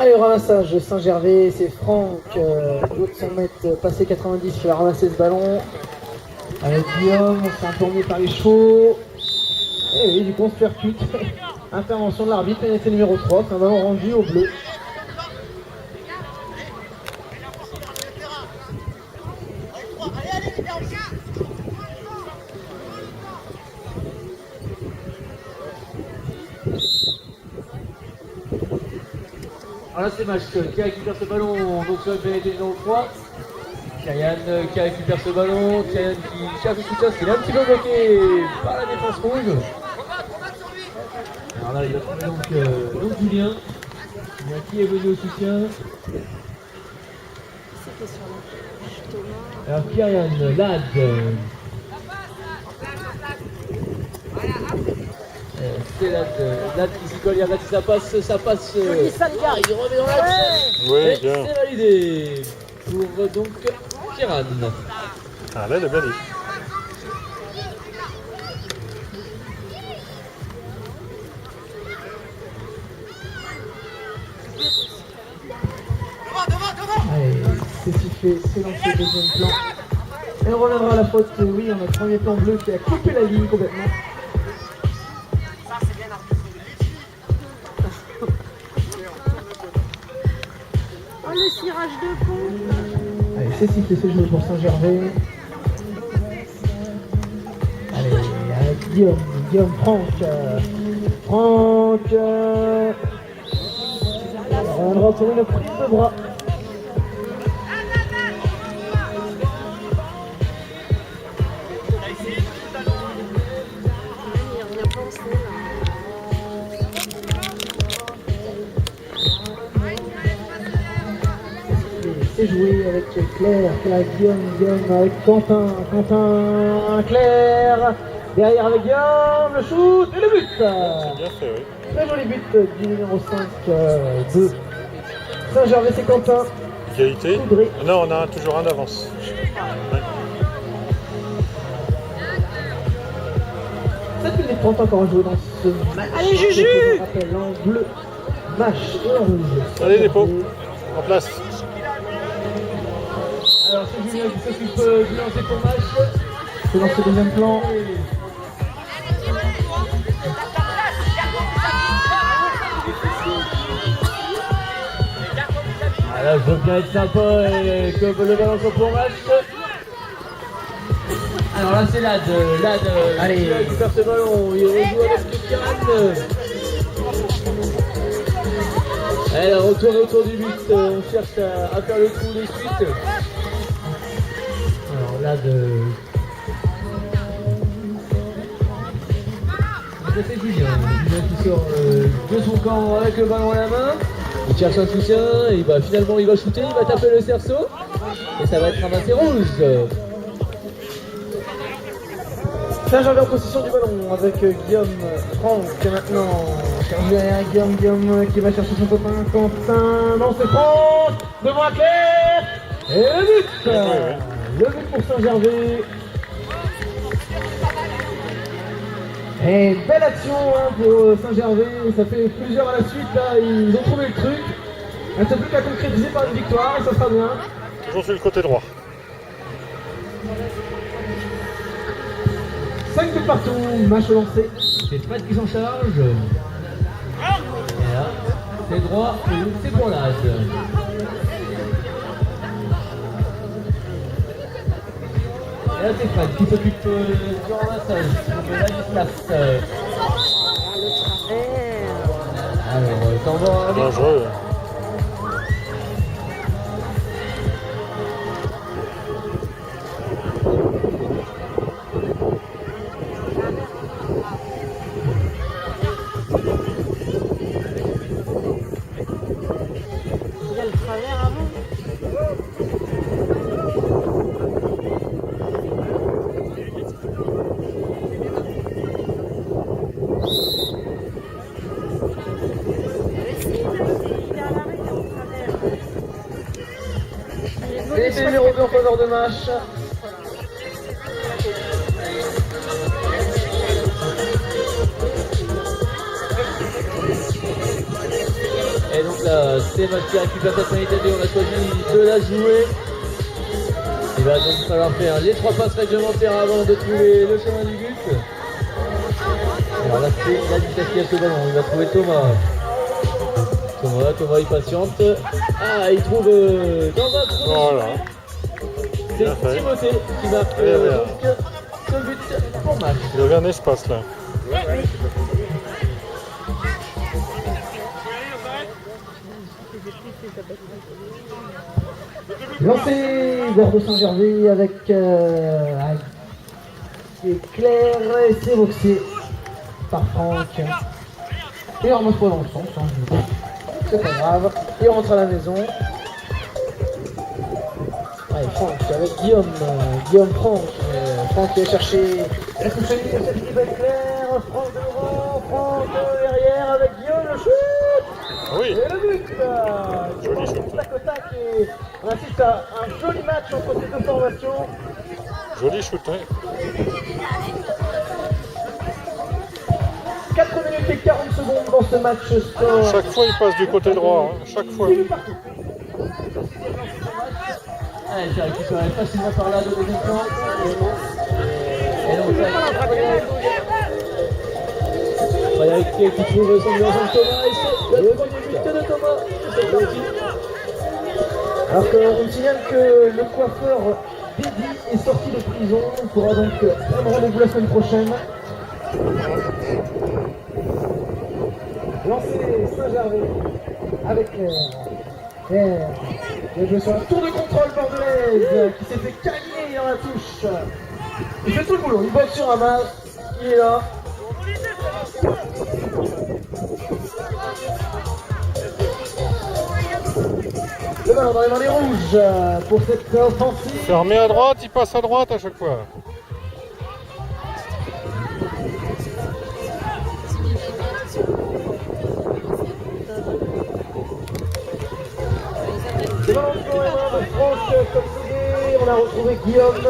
Allez, au ramassage, Saint-Gervais, c'est Franck, d'autres 100 mètres, passé 90, qui va ramasser ce ballon. Avec Guillaume, on s'est entourné par les chevaux. Et oui, du coup, on se percute. Intervention de l'arbitre, pénalité numéro 3, c'est un ballon rendu au bleu. Alors là c'est Match qui récupère ce ballon, donc sur la pénalité numéro 3. Kyrian qui récupère ce ballon, Kyrian qui cherche le soutien, qui est un petit peu bloqué par la défense rouge. Alors là il va trouver donc Julien qui est venu au soutien. Alors Kyrian, Lad. C'est Lad qui s'y colle, Lad ça passe. Joli Salgar, il remet dans l'axe. Oui, bien. C'est validé pour donc Kyrian. Ah là, il a bien dit. Allez, c'est sifflé, c'est lancé le deuxième plan. Et on reviendra à la faute, oui, on a le premier plan bleu qui a coupé la ligne complètement. Oh, le cirage de fond. Allez, c'est sifflé, c'est joué pour Saint-Gervais. Allez, avec Guillaume, Franck. On reviendra sur une prise de bras. C'est joué avec Claire, Guillaume avec Quentin, Claire, derrière avec Guillaume, le shoot et le but. C'est bien fait, oui. Très joli but du numéro 5 de Saint-Gervais, c'est Quentin. Égalité? Coudray. Non, on a toujours un d'avance. Ouais. 7 minutes 30 encore à jouer dans ce match. Allez, Juju! Je rappelle en bleu, match et en rouge. Allez les pots, en place. Alors c'est Julien qui s'occupe du lancer pour Match. C'est dans ce deuxième plan. Ah là je veux bien être sympa et que le ballon soit pour Match. Alors là c'est Lad Allez. qui récupère ce ballon, il rejoue avec Kyrian. Elle retourne autour du but, on cherche à faire le coup de suite. Alors Lad c'est Julien qui sort de son camp avec le ballon à la main. Il cherche un soutien et bah, finalement il va shooter, il va taper le cerceau et ça va être ramassé rouge. Saint-Gervais en possession du ballon avec Guillaume, Franck maintenant. Guillaume qui va chercher son copain Quentin. Non, c'est Franck devant Claire. Et le but. Le but pour Saint-Gervais. Et belle action pour Saint-Gervais. Ça fait plusieurs à la suite. Là, ils ont trouvé le truc. Il ne reste plus qu'à concrétiser par une victoire et ça sera bien. Toujours sur le côté droit. 5 buts partout, match lancé. C'est Fred qui s'en charge. Voilà. C'est droit et c'est pour Lad. Et là c'est Fred qui s'occupe du ramassage. De Ladislas. Alors t'en vas avec. Dangereux. Il y a le travers avant. Et c'est numéro 2 en faveur de match. Et donc là, Voilà, c'est Match qui récupère cette pénalité, on a choisi de la jouer. Il va donc falloir faire les 3 passes réglementaires avant de trouver le chemin du but. Alors là, c'est la vitesse qui a ce ballon, il va trouver Thomas. Thomas il patiente. Ah, il trouve dans un trou. Voilà. C'est Bien fait. Timothée qui marque donc ce but pour Match. Il y avait un espace là. Lancé vers de Saint-Gervais avec c'est Claire et c'est boxé par Franck. Et on remonte pas dans le sens, hein. C'est pas grave. Et on rentre à la maison. Ouais, Franck avec Guillaume, Franck. Franck qui a cherché la touche à ligne de cette équipe avec Claire. Franck devant, Franck derrière avec Guillaume, le shoot. Oui. Et le but. Joli shoot. Tac au tac et on assiste à un joli match entre ces deux formations. Joli shoot, hein. 4 minutes et 40 secondes dans ce match score. Chaque fois, il passe du côté droit. Hein. Chaque fois. Allez, c'est récupéré facilement par là, de deuxième plan. Et donc, ça Frédéric qui trouve son numéro de Thomas et c'est le premier but de Thomas. C'est parti. Alors qu'on signale que le coiffeur Bédi est sorti de prison. On pourra donc prendre rendez-vous la semaine prochaine. Lancé Saint-Gervais avec Claire. Il a joué sur un tour de contrôle bordelaise qui s'est fait câliner dans la touche. Il fait tout le boulot, il boxe sur un match, il est là. Le ballon dans les mains des rouges pour cette offensive. Fermé à droite, il passe à droite à chaque fois. Le ballon dans les mains de Franck comme l'idée. On a retrouvé Guillaume.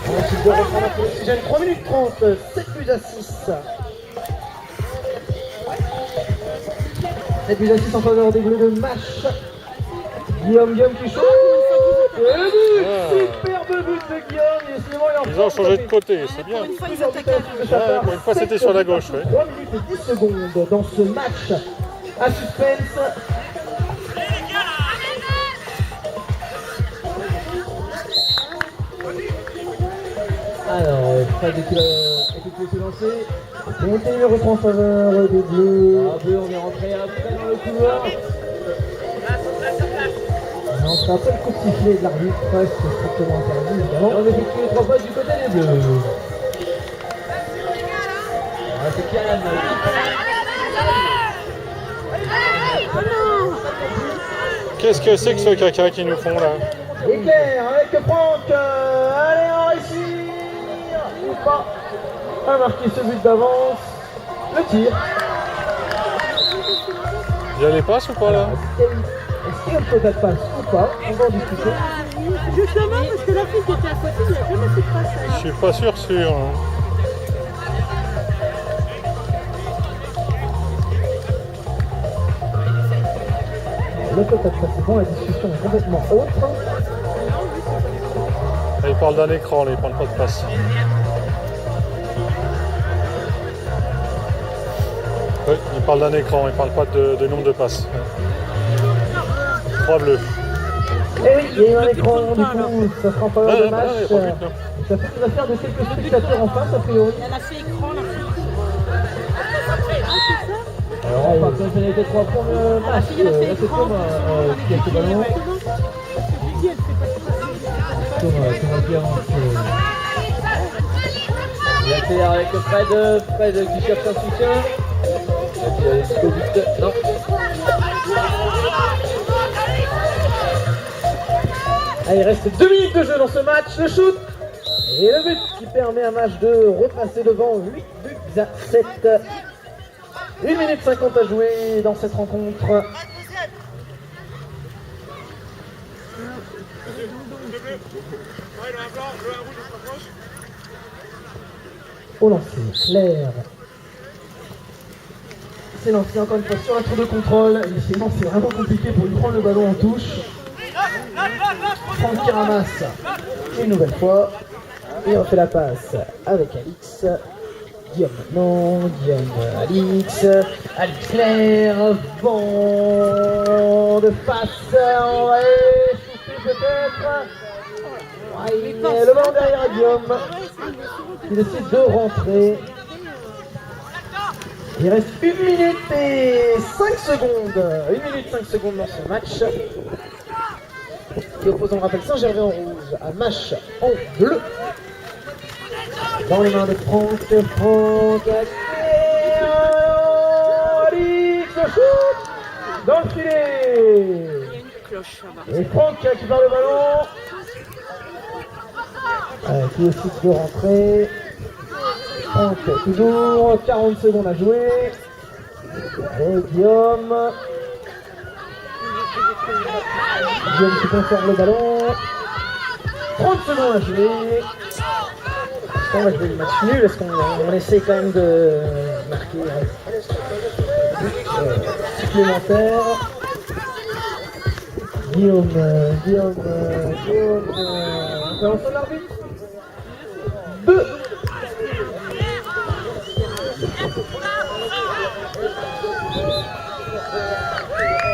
On a de reprendre un peu l'oxygène. 3 minutes 30, 7 buts à 6. 7 buts à 6 en faveur des Bleus de match. Guillaume qui shoot. Et le but, superbe but de Guillaume. Ils ont changé de côté, c'est bien. Une fois, ils attaquaient. Pour une fois, c'était sur la gauche. Ouais. 3 minutes et 10 secondes dans ce match à suspense. Alors, Fred est effectué se lancer. Et le reprend en faveur des Bleus. Ah, Bleu, on est rentré après dans le couloir. On se rappelle le coup de sifflet de l'arbitre, c'est strictement interdit Et évidemment. on effectue les 3 passes du côté des Bleus. Ah, c'est Kialan. Qu'est-ce que c'est que ce caca qu'ils nous font là? Éclair avec Franck. Allez, on réussit. Ou pas. A marqué ce but d'avance. Le tir. Il y a les passes ou pas là? Est-ce qu'il y a une total passe ou pas? On va en discuter. Justement, parce que la fille qui était à côté, il a jamais fait de passe. Je suis pas sûr. Hein. Le total passe c'est bon, la discussion est complètement autre. Là, il parle d'un écran, là, il parle pas de passe. Oui, il parle d'un écran, il parle pas de nombre de passes. 3 bleus. Et oui, il y a eu un écran du coup, ça sera en faveur de match. il y a pas de but, non. Ça fait une affaire de quelques spectateurs en face a priori. Elle a fait écran, la fille. Alors, on part sur une pénalité 3 points le La match. fille, elle a fait Là, c'est écran. Thomas qui a ce ballon. Thomas qui avance. Il accélère avec Fred qui cherche un soutien. Et puis il jusqu'au but. Non. Allez, il reste 2 minutes de jeu dans ce match, le shoot et le but qui permet à match de repasser devant 8 buts à 7. 1 minute 50 à jouer dans cette rencontre. Au lancer, Claire. C'est lancé encore une fois sur un tour de contrôle. Initialement, c'est vraiment compliqué pour lui prendre le ballon en touche. Franck qui ramasse une nouvelle fois. Et on fait la passe avec Alix. Guillaume maintenant, Guillaume Alix. Alix Claire, vent de face. On va essouffler peut-être. Ouais, le ballon derrière Guillaume. Il décide de rentrer. Il reste 1 minute et 5 secondes. 1 minute 5 secondes dans ce match. Qui oppose, on le rappelle, Saint-Gervais en rouge à Mâche en bleu. Dans les mains de Franck. Franck Alix shoot dans le filet. Et Franck qui récupère le ballon. Qui décide de rentrer. Franck, toujours 40 secondes à jouer. Et Guillaume. Guillaume qui conserve le ballon. 30 secondes à jouer. On va jouer le match nul. Est-ce qu'on essaie quand même de marquer supplémentaire. Guillaume. Intervention de l'arbitre. 2.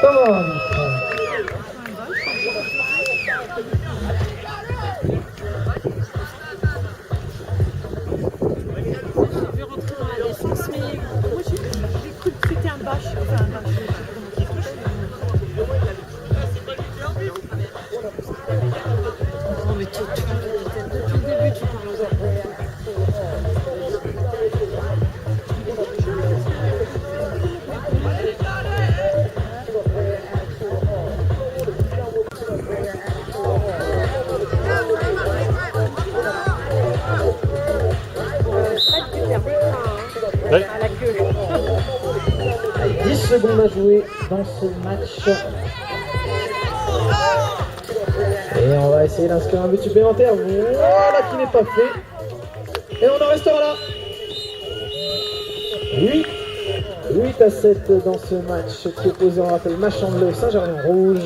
Comment arbitre? Je vais rentrer dans la défense, mais moi j'ai cru que c'était un bâche. Enfin, un bâche. Non, mais depuis le début, tu parles aux autres. Oui. À la queue. 10 secondes à jouer dans ce match. Et on va essayer d'inscrire un but supplémentaire. Voilà qui n'est pas fait. Et on en restera là. 8 à 7 dans ce match qui est opposé, on rappelle, Mâche en bleu, Saint-Gervais en rouge.